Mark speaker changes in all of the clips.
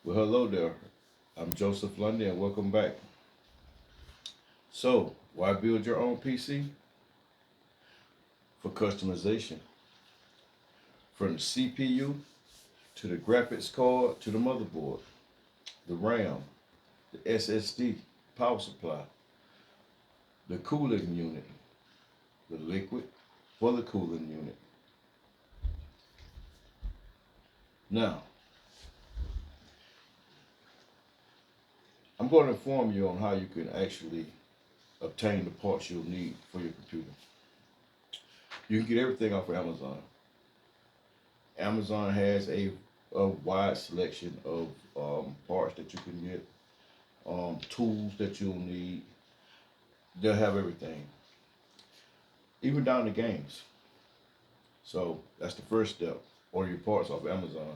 Speaker 1: Well, hello there. I'm Joseph Lundy, and welcome back. So, why build your own PC? For customization. From the CPU to the graphics card to the motherboard, the RAM, the SSD, power supply, the cooling unit, the liquid for the cooling unit. Now, I'm going to inform you on how you can actually obtain the parts you'll need for your computer. You can get everything off of Amazon. Amazon has a wide selection of parts that you can get, tools that you'll need. They'll have everything, even down to games. So that's the first step. Order your parts off Amazon.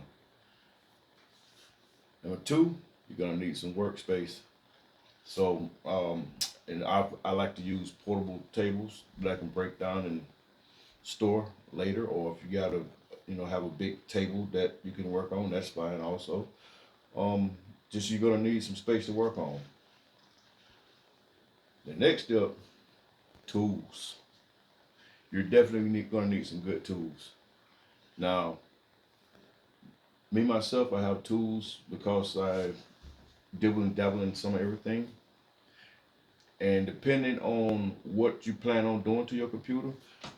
Speaker 1: Number two, you're gonna need some workspace. So, and I like to use portable tables that I can break down and store later. Or if you gotta, have a big table that you can work on, that's fine also. Um, just you're gonna need some space to work on. The next step, tools. You're definitely gonna need some good tools. Now, me myself, I have tools because I dibble and dabble in some of everything. And depending on what you plan on doing to your computer,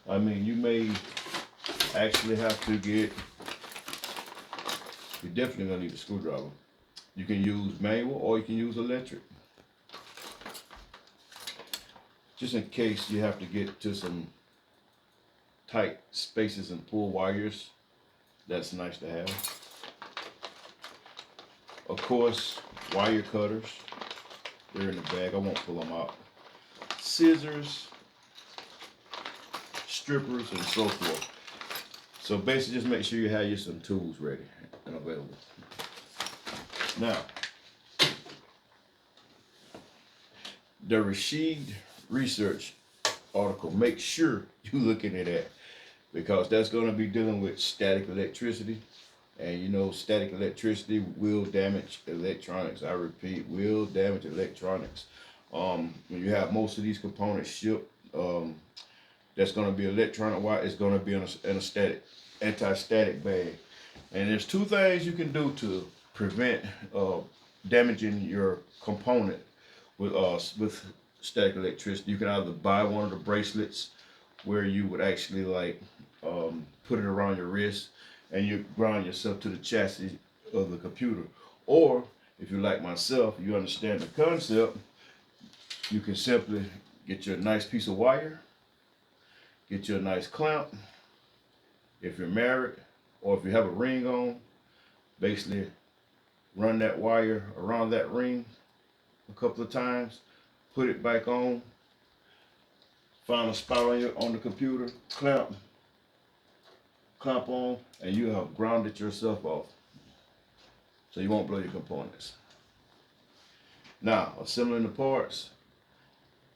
Speaker 1: I mean, you may actually have to get. You're definitely gonna need a screwdriver. You can use manual or you can use electric, just in case you have to get to some tight spaces and pull wires. That's nice to have. Of course, wire cutters. They're in the bag. I won't pull them out. Scissors, strippers, and so forth. So basically, just make sure you have your some tools ready and available. Now, the Rashid Research article. Make sure you looking at that because that's going to be dealing with static electricity. And static electricity will damage electronics. I repeat, will damage electronics. When you have most of these components shipped, that's going to be electronic wire. It's going to be in a static, anti-static bag. And there's two things you can do to prevent damaging your component with static electricity. You can either buy one of the bracelets where you would actually put it around your wrist and you ground yourself to the chassis of the computer. Or if you like myself, you understand the concept, you can simply get you a nice piece of wire, get you a nice clamp. If you're married or if you have a ring on, basically run that wire around that ring a couple of times, put it back on, find a spot on the computer, clamp on, and you have grounded yourself off. So you won't blow your components. Now, assembling the parts.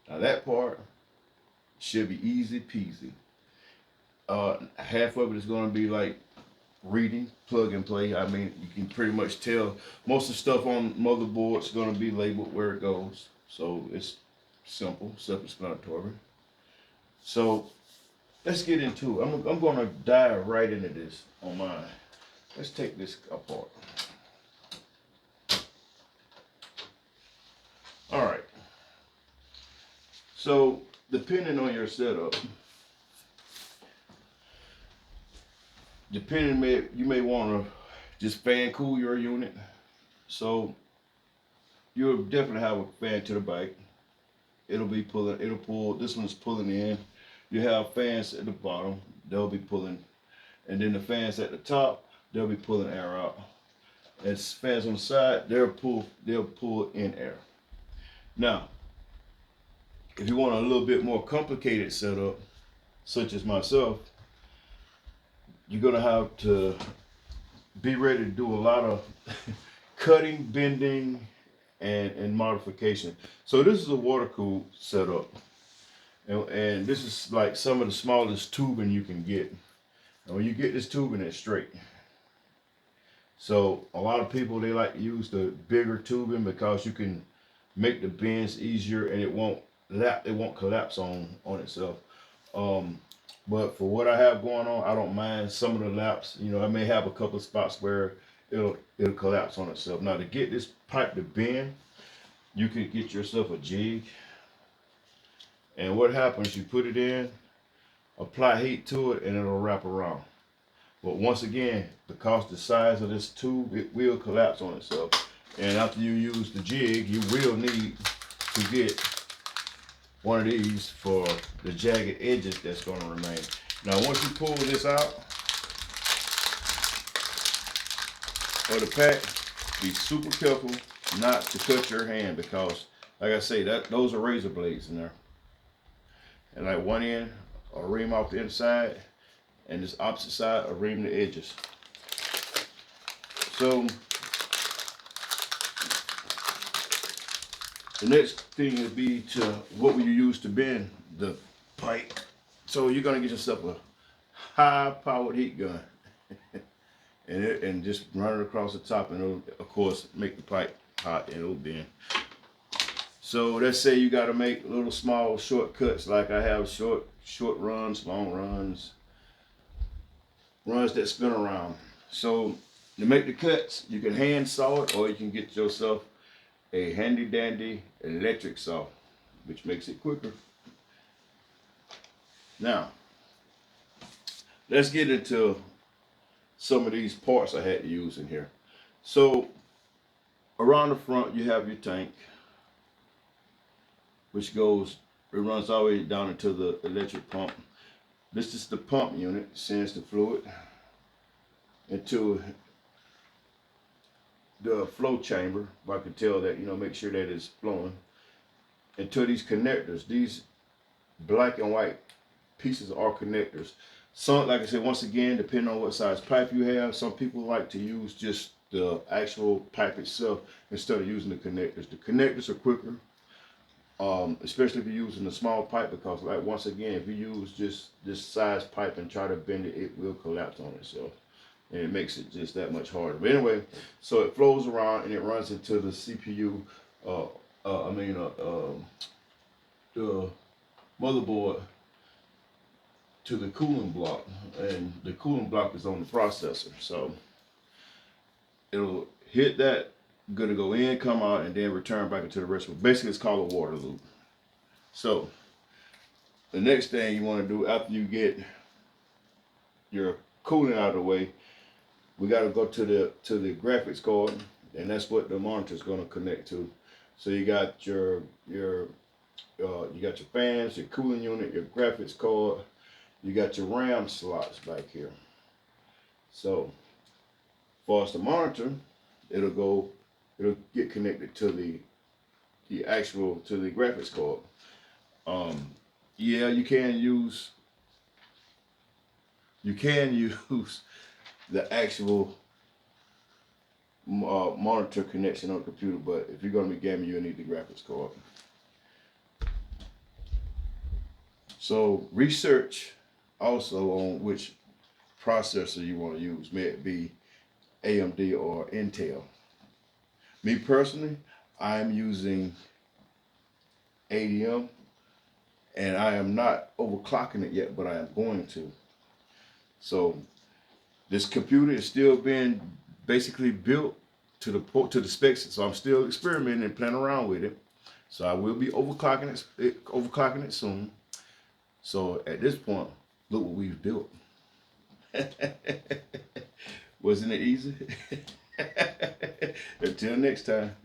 Speaker 1: Now that part should be easy peasy. Half of it is going to be like reading, plug and play. I mean, you can pretty much tell most of the stuff on motherboards is going to be labeled where it goes. So it's simple, self-explanatory. So let's get into it. I'm going to dive right into this on mine. Let's take this apart. All right. So depending on your setup, you may want to just fan cool your unit. So you'll definitely have a fan to the back. It'll pull. This one's pulling in. You have fans at the bottom. They'll be pulling, and then the fans at the top, they'll be pulling air out. As fans on the side, They'll pull in air. Now, if you want a little bit more complicated setup, such as myself, you're gonna have to be ready to do a lot of cutting, bending, and modification. So this is a water cooled setup, and this is like some of the smallest tubing you can get. And when you get this tubing, it's straight. So a lot of people, they like to use the bigger tubing because you can make the bends easier and it won't collapse on itself. Um, but for what I have going on, I don't mind some of the laps. You know, I may have a couple of spots where it'll collapse on itself. Now to get this pipe to bend, you can get yourself a jig, and what happens, you put it in, apply heat to it, and it'll wrap around. But once again, because the size of this tube, it will collapse on itself. And after you use the jig, you will need to get one of these for the jagged edges that's going to remain. Now, once you pull this out of the pack, be super careful not to cut your hand because, like I say, those are razor blades in there. And like one end, I'll ream off the inside, and this opposite side, I'll ream the edges. So the next thing would be to what will you use to bend the pipe. So you're gonna get yourself a high-powered heat gun, and just run it across the top, and it'll, of course, make the pipe hot and it'll bend. So let's say you got to make little small shortcuts, like I have short runs, long runs that spin around. So to make the cuts, you can hand saw it, or you can get yourself a handy dandy electric saw, which makes it quicker. Now, let's get into some of these parts I had to use in here. So around the front, you have your tank, which runs all the way down into the electric pump. This is the pump unit, sends the fluid into the flow chamber. If I can tell that, make sure that it's flowing. Into these connectors, these black and white pieces are connectors. Some, like I said, once again, depending on what size pipe you have, some people like to use just the actual pipe itself instead of using the connectors. The connectors are quicker. Especially if you're using a small pipe, because like once again, if you use just this size pipe and try to bend it, it will collapse on itself, and it makes it just that much harder. But anyway, so it flows around and it runs into the CPU, the motherboard, to the cooling block, and the cooling block is on the processor. So it'll hit that, gonna go in, come out, and then return back into the reservoir. Basically, it's called a water loop. So the next thing you want to do after you get your cooling out of the way, we got to go to the graphics card, and that's what the monitor is going to connect to. So you got you got your fans, your cooling unit, your graphics card, you got your RAM slots back here. So for us the monitor, it'll get connected to the graphics card. Yeah, you can use the actual monitor connection on the computer, but if you're going to be gaming, you'll need the graphics card. So research also on which processor you want to use, may it be AMD or Intel. Me personally, I'm using ADM, and I am not overclocking it yet, but I am going to. So this computer is still being basically built to the specs, so I'm still experimenting and playing around with it. So I will be overclocking it soon. So at this point, look what we've built. Wasn't it easy? Until next time.